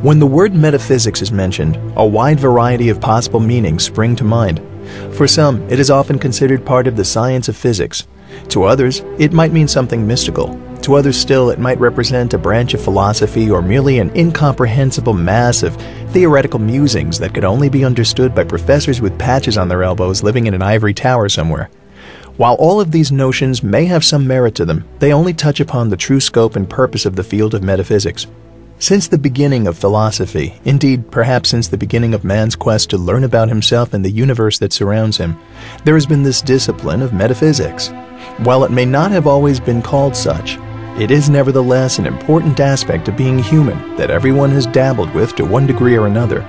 When the word metaphysics is mentioned, a wide variety of possible meanings spring to mind. For some, it is often considered part of the science of physics. To others, it might mean something mystical. To others still, it might represent a branch of philosophy or merely an incomprehensible mass of theoretical musings that could only be understood by professors with patches on their elbows living in an ivory tower somewhere. While all of these notions may have some merit to them, they only touch upon the true scope and purpose of the field of metaphysics. Since the beginning of philosophy, indeed perhaps since the beginning of man's quest to learn about himself and the universe that surrounds him, there has been this discipline of metaphysics. While it may not have always been called such, it is nevertheless an important aspect of being human that everyone has dabbled with to one degree or another.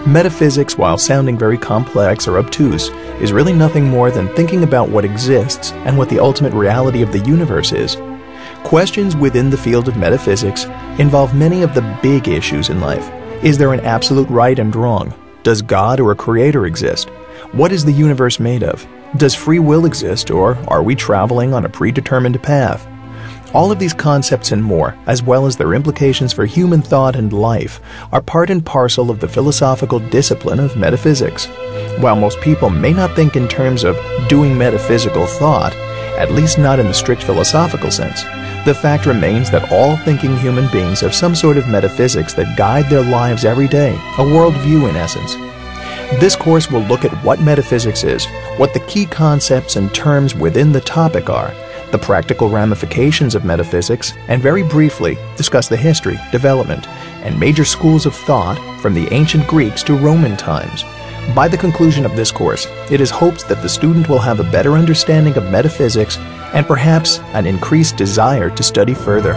Metaphysics, while sounding very complex or obtuse, is really nothing more than thinking about what exists and what the ultimate reality of the universe is. Questions within the field of metaphysics involve many of the big issues in life. Is there an absolute right and wrong? Does God or a creator exist? What is the universe made of? Does free will exist, or are we traveling on a predetermined path? All of these concepts and more, as well as their implications for human thought and life, are part and parcel of the philosophical discipline of metaphysics. While most people may not think in terms of doing metaphysical thought, at least not in the strict philosophical sense, the fact remains that all thinking human beings have some sort of metaphysics that guide their lives every day, a worldview in essence. This course will look at what metaphysics is, what the key concepts and terms within the topic are, the practical ramifications of metaphysics, and very briefly discuss the history, development, and major schools of thought from the ancient Greeks to Roman times. By the conclusion of this course, it is hoped that the student will have a better understanding of metaphysics and perhaps an increased desire to study further.